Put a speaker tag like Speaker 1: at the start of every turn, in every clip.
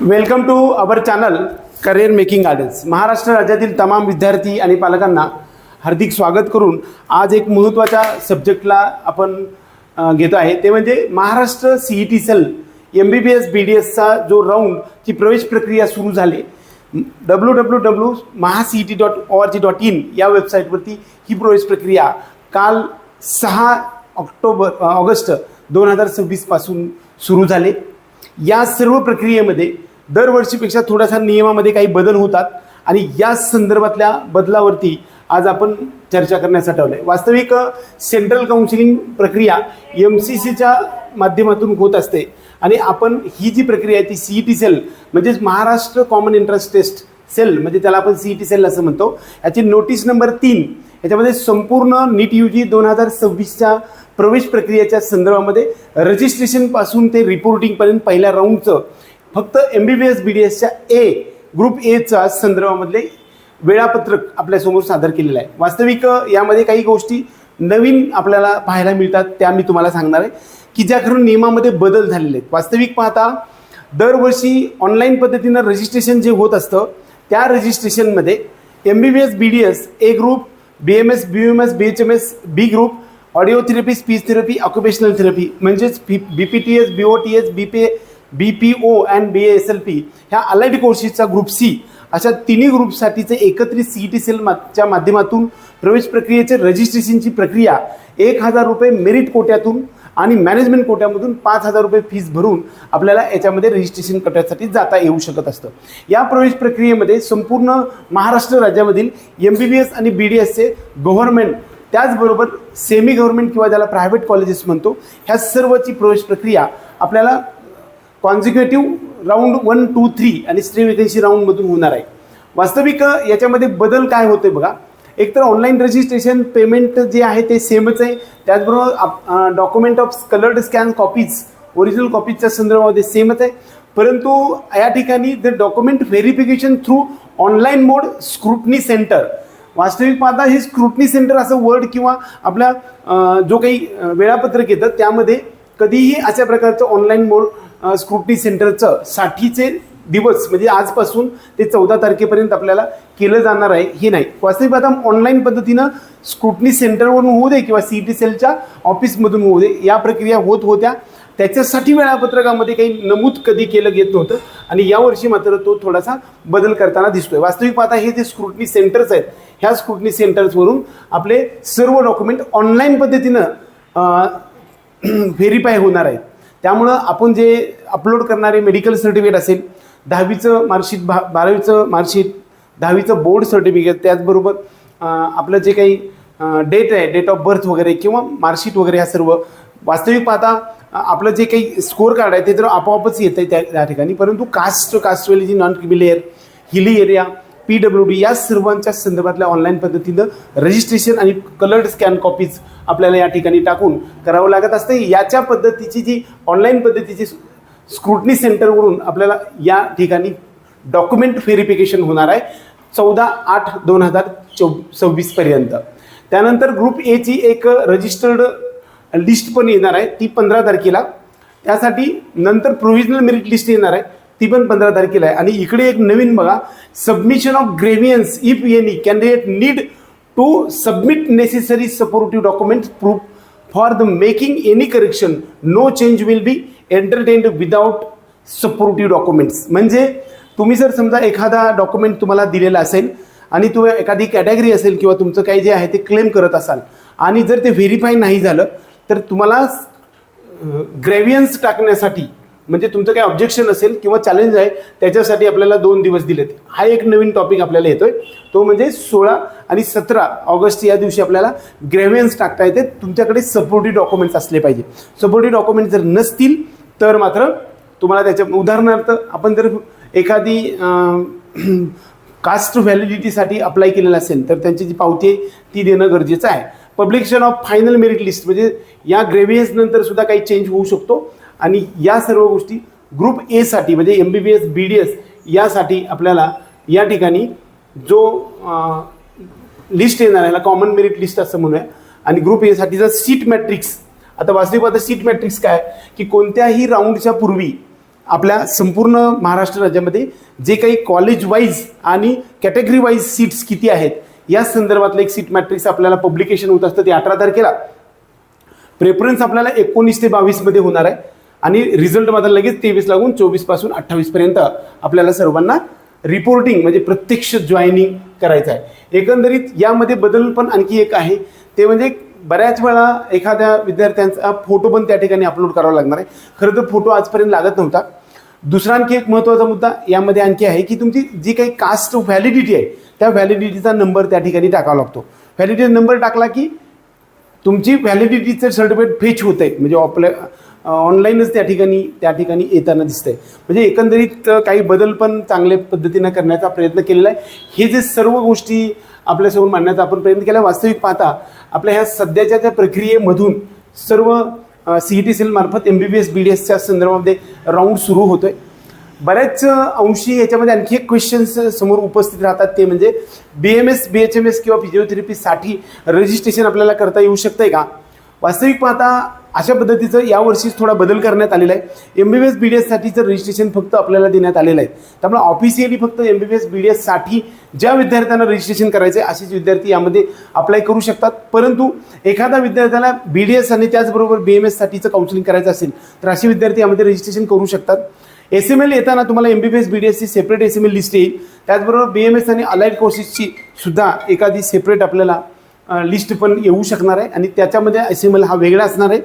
Speaker 1: Welcome to our channel career making gardens. Maharashtra राज्यातील तमाम विद्यार्थी आणि पालकांना हार्दिक स्वागत करून आज एक महत्त्वाच्या सब्जेक्टला आपण घेतो आहे, ते म्हणजे महाराष्ट्र CET सेल MBBS BDSचा जो राऊंडची प्रवेश प्रक्रिया सुरू झाली. www.mahacet.org.in या वेबसाईटवरती ही प्रवेश प्रक्रिया काल 6 ऑगस्ट 2026 पासून सुरू झाले. या सर्व प्रक्रियेमध्ये दरवर्षीपेक्षा थोडासा नियमामध्ये काही बदल होतात आणि या संदर्भातल्या बदलावरती आज आपण चर्चा करण्यासाठी आलो आहे. वास्तविक सेंट्रल काउन्सिलिंग प्रक्रिया MCCच्या माध्यमातून होत असते आणि आपण ही जी प्रक्रिया आहे ती CET सेल म्हणजेच Maharashtra common entrance test cell म्हणजे त्याला आपण CET सेल असं म्हणतो. याची नोटीस नंबर 3 याच्यामध्ये संपूर्ण NEET UG 2026च्या प्रवेश प्रक्रियेच्या संदर्भामध्ये रजिस्ट्रेशनपासून ते रिपोर्टिंगपर्यंत पहिल्या राऊंडचं फक्त MBBS BDSच्या ग्रुप Aचा संदर्भामधले वेळापत्रक आपल्यासमोर सादर केलेलं आहे. वास्तविक यामध्ये काही गोष्टी नवीन आपल्याला पाहायला मिळतात, त्या मी तुम्हाला सांगणार आहे की ज्या करून नियमामध्ये बदल झालेले आहेत. वास्तविक पाहता दरवर्षी ऑनलाईन पद्धतीनं रजिस्ट्रेशन जे होत असतं त्या रजिस्ट्रेशनमध्ये MBBS BDS group, BMS BUMS BHMS B group, audio therapy, speech therapy, occupational therapy म्हणजेच BPTS BOTS BPO and BASLP ह्या अलाइड कोर्सेसचा ग्रुप C अशा तिन्ही ग्रुपसाठीचे एकत्रित CET सेलच्या माध्यमातून प्रवेश प्रक्रियेचे रजिस्ट्रेशनची प्रक्रिया 1000 रुपये मेरिट कोट्यातून आणि मॅनेजमेंट कोट्यामधून 5000 रुपये फीस भरून आपल्याला याच्यामध्ये रजिस्ट्रेशन करण्यासाठी जाता येऊ शकत असतं. या प्रवेश प्रक्रियेमध्ये संपूर्ण महाराष्ट्र राज्यामधील MBBS आणि BDSचे गव्हर्नमेंट त्याचबरोबर सेमी गव्हर्नमेंट किंवा ज्याला प्रायव्हेट कॉलेजेस म्हणतो ह्या सर्वची प्रवेश प्रक्रिया आपल्याला कॉन्झिक्युटिव्ह राऊंड 1, 2, 3 आणि स्ट्री वेकेन्सी राऊंडमधून होणार आहे. वास्तविक याच्यामध्ये बदल काय होते बघा. एकतर ऑनलाईन रजिस्ट्रेशन पेमेंट जे आहे ते सेमच आहे, त्याचबरोबर document of coloured scan copies original कॉपीजच्या संदर्भामध्ये सेमच आहे. परंतु या ठिकाणी the document verification through online mode scrutiny centre. वास्तविक पाहता हे स्क्रुटनी सेंटर असं वर्ड किंवा आपल्या जो काही वेळापत्रक येतं त्यामध्ये कधीही अशा प्रकारचं ऑनलाईन मोड स्क्रुटनी सेंटरचं 60चे दिवस म्हणजे आजपासून ते 14 तारखेपर्यंत आपल्याला केलं जाणार आहे हे नाही. वास्तविक आता ऑनलाईन पद्धतीनं स्क्रुटनी सेंटरवरून होऊ दे किंवा CET सेलच्या ऑफिसमधून होऊ दे या प्रक्रिया होत होत्या. त्याच्यासाठी वेळापत्रकामध्ये काही नमूद कधी केलं गेलं नव्हतं आणि यावर्षी मात्र तो थोडासा बदल करताना दिसतोय. वास्तविक पाहता हे जे स्क्रुटनी सेंटर्स आहेत ह्या स्क्रुटनी सेंटर्सवरून आपले सर्व डॉक्युमेंट ऑनलाईन पद्धतीनं व्हेरीफाय होणार आहेत. त्यामुळं आपण जे अपलोड करणारे मेडिकल सर्टिफिकेट असेल, 10वीचं मार्कशीट, 12वीचं मार्कशीट, 10वीचं बोर्ड सर्टिफिकेट, त्याचबरोबर आपलं जे काही डेट आहे डेट ऑफ बर्थ वगैरे किंवा मार्कशीट वगैरे ह्या सर्व वास्तविक पाहता आपलं जे काही स्कोअर कार्ड आहे ते तर आपोआपच येतं आहे त्या ठिकाणी. परंतु caste validity, non creamy layer, hilly area, PWD या सर्वांच्या संदर्भातल्या ऑनलाईन पद्धतीनं रजिस्ट्रेशन आणि कलर्ड स्कॅन कॉपीज आपल्याला या ठिकाणी टाकून करावं लागत असते. याच्या पद्धतीची जी ऑनलाईन पद्धतीची स्क्रुटनी सेंटरवरून आपल्याला या ठिकाणी डॉक्युमेंट व्हेरिफिकेशन होणार आहे 14/8/2026 पर्यंत. त्यानंतर ग्रुप Aची एक रजिस्टर्ड लिस्ट पण येणार आहे ती 15 तारखेला. त्यासाठी नंतर प्रोव्हिजनल मेरिट लिस्ट येणार आहे ती पण 15 तारखेला आहे. आणि इकडे एक नवीन बघा, submission of grievances if any candidate need to submit necessary supportive documents proof for the making any correction no change will be entertained without supportive documents. म्हणजे तुम्ही जर समजा एखादा डॉक्युमेंट तुम्हाला दिलेला असेल आणि तो एखादी कॅटेगरी असेल किंवा तुमचं काही जे आहे ते क्लेम करत असाल आणि जर ते व्हेरीफाय नाही झालं तर तुम्हाला ग्रेव्हियन्स टाकण्यासाठी म्हणजे तुमचं काही ऑब्जेक्शन असेल किंवा चॅलेंज आहे त्याच्यासाठी आपल्याला 2 दिवस दिलेत. हा एक नवीन टॉपिक आपल्याला येतोय, तो म्हणजे 16 आणि 17 ऑगस्ट या दिवशी आपल्याला ग्रेव्हियन्स टाकता येते. तुमच्याकडे सपोर्टिव्ह डॉक्युमेंट्स असले पाहिजे. सपोर्टिव्ह डॉक्युमेंट्स जर नसतील तर मात्र तुम्हाला त्याच्या उदाहरणार्थ आपण जर एखादी कास्ट व्हॅलिडिटीसाठी अप्लाय केलेलं असेल तर त्यांची जी पावती आहे ती देणं गरजेचं आहे. Publication of final merit list म्हणजे या ग्रेव्हियन्स नंतर सुद्धा काही चेंज होऊ शकतो आणि या सर्व गोष्टी ग्रुप A साठी म्हणजे MBBS BDS यासाठी आपल्याला या ठिकाणी जो लिस्ट येणार आहे कॉमन मेरिट लिस्ट असं म्हणूया. आणि ग्रुप A साठीचा सीट मॅट्रिक्स. आता वास्तविक आता सीट मॅट्रिक्स काय की कोणत्याही राऊंडच्या पूर्वी आपल्या संपूर्ण महाराष्ट्र राज्यामध्ये जे काही कॉलेज वाईज आणि कॅटेगरी वाईज सीट्स किती आहेत या संदर्भातलं एक सीट मॅट्रिक्स आपल्याला पब्लिकेशन होत असतं ते 18 तारखेला. प्रेफरन्स आपल्याला 19 ते 22 मध्ये होणार आहे आणि रिझल्ट मात्र लगेच 23 लागून 24 पासून 28 पर्यंत आपल्याला सर्वांना रिपोर्टिंग म्हणजे प्रत्यक्ष जॉईनिंग करायचं आहे. एकंदरीत यामध्ये बदल पण आणखी एक आहे ते म्हणजे बऱ्याच वेळा एखाद्या विद्यार्थ्यांचा फोटो पण त्या ठिकाणी अपलोड करावा लागणार आहे. खरं तर फोटो आजपर्यंत लागत नव्हता. दुसरा आणखी एक महत्त्वाचा मुद्दा यामध्ये आणखी आहे की तुमची जी काही कास्ट व्हॅलिडिटी आहे त्या व्हॅलिडिटीचा नंबर त्या ठिकाणी टाकावा लागतो. व्हॅलिडिटी नंबर टाकला की तुमची व्हॅलिडिटीचं सर्टिफिकेट फेच होतं आहे म्हणजे आपल्या ऑनलाईनच त्या ठिकाणी येताना दिसतंय. म्हणजे एकंदरीत काही बदल पण चांगल्या पद्धतीनं करण्याचा प्रयत्न केलेला आहे. हे जे सर्व गोष्टी आपल्यासमोर मांडण्याचा आपण प्रयत्न केला. वास्तविक पाहता आपल्या ह्या सध्याच्या त्या प्रक्रियेमधून सर्व CET मार्फत MBBS BDSच्या संदर्भामध्ये राऊंड सुरू होतोय. बऱ्याच अंशी याच्यामध्ये आणखी एक क्वेश्चन्स समोर उपस्थित राहतात ते म्हणजे BMS BHMS किंवा फिजिओथेरपीसाठी रजिस्ट्रेशन आपल्याला करता येऊ शकतंय का. वास्तविक पाहता अशा पद्धतीचं यावर्षीच थोडा बदल करण्यात आलेला आहे. MBBS BDSसाठीचं रजिस्ट्रेशन फक्त आपल्याला देण्यात आलेलं आहे. त्यामुळे ऑफिशियली फक्त MBBS BDSसाठी ज्या विद्यार्थ्यांना रजिस्ट्रेशन करायचं आहे असेच विद्यार्थी यामध्ये अप्लाय करू शकतात. परंतु एखादा विद्यार्थ्याला BDS आणि त्याचबरोबर BMS साठीचं काउन्सिलिंग करायचं असेल तर असे विद्यार्थी यामध्ये रजिस्ट्रेशन करू शकतात. SML येताना तुम्हाला MBBS BDSची सेपरेट SML लिस्ट येईल. त्याचबरोबर BMS आणि अलाइड कोर्सेसची सुद्धा एखादी सेपरेट आपल्याला लिस्ट पण येऊ शकणार आहे आणि त्याच्यामध्ये SML हा वेगळा असणार आहे.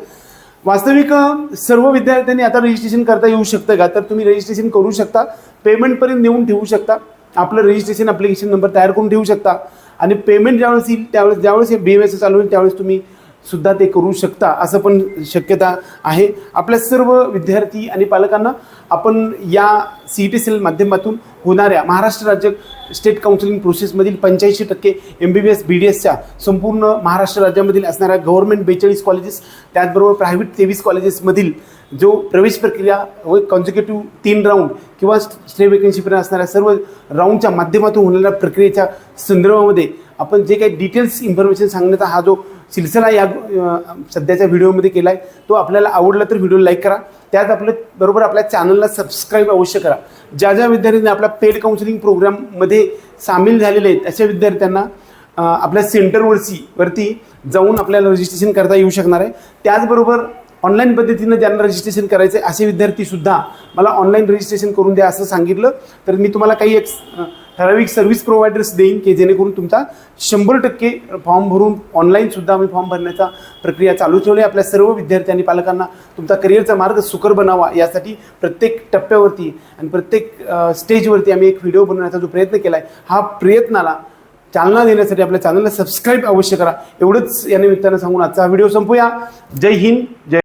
Speaker 1: वास्तविक सर्व विद्यार्थ्यांनी आता रजिस्ट्रेशन करता येऊ शकतं का तर तुम्ही रजिस्ट्रेशन करू शकता. पेमेंटपर्यंत नेऊन ठेवू शकता. आपलं रजिस्ट्रेशन ॲप्लिकेशन नंबर तयार करून ठेवू शकता आणि पेमेंट ज्यावेळेस येईल ज्यावेळेस हे BMS चालू होईल त्यावेळेस तुम्ही सुद्धा ते करू शकता असं पण शक्यता आहे. आपल्या सर्व विद्यार्थी आणि पालकांना आपण या CET माध्यमातून होणाऱ्या महाराष्ट्र राज्य स्टेट काउन्सिलिंग प्रोसेसमधील 85% MBBS BDSच्या संपूर्ण महाराष्ट्र राज्यामधील असणाऱ्या गव्हर्नमेंट 42 कॉलेजेस त्याचबरोबर प्रायव्हेट 23 कॉलेजेसमधील जो प्रवेश प्रक्रिया व कॉन्झिक्युटिव्ह 3 राऊंड किंवा स्टे वेकन्सीपर्यंत असणाऱ्या सर्व राऊंडच्या माध्यमातून होणाऱ्या प्रक्रियेच्या संदर्भामध्ये आपण जे काही डिटेल्स इन्फॉर्मेशन सांगण्याचा हा जो सिलसिला या सध्याच्या व्हिडिओमध्ये केला आहे तो आपल्याला आवडला तर व्हिडिओ लाईक करा. त्यात बरोबर आपल्या चॅनलला सबस्क्राईब अवश्य करा. ज्या विद्यार्थ्यांनी आपल्या पेड काउन्सिलिंग प्रोग्राममध्ये सामील झालेले आहेत अशा विद्यार्थ्यांना आपल्या सेंटरवरती जाऊन आपल्याला रजिस्ट्रेशन करता येऊ शकणार आहे. त्याचबरोबर ऑनलाईन पद्धतीनं ज्यांना रजिस्ट्रेशन करायचं आहे असे विद्यार्थीसुद्धा मला ऑनलाईन रजिस्ट्रेशन करून द्या असं सांगितलं तर मी तुम्हाला काही एक ठराविक सर्व्हिस प्रोव्हायडर्स देईन की जेणेकरून तुमचा 100% फॉर्म भरून ऑनलाईनसुद्धा आम्ही फॉर्म भरण्याचा प्रक्रिया चालू ठेवली. आपल्या सर्व विद्यार्थी आणि पालकांना तुमचा करिअरचा मार्ग सुकर बनावा यासाठी प्रत्येक टप्प्यावरती आणि प्रत्येक स्टेजवरती आम्ही एक व्हिडिओ बनवण्याचा जो प्रयत्न केला आहे हा प्रयत्नाला चालना देण्यासाठी आपल्या चॅनलला सबस्क्राईब अवश्य करा. एवढंच या निमित्तानं सांगून आजचा व्हिडिओ संपूया. जय हिंद जय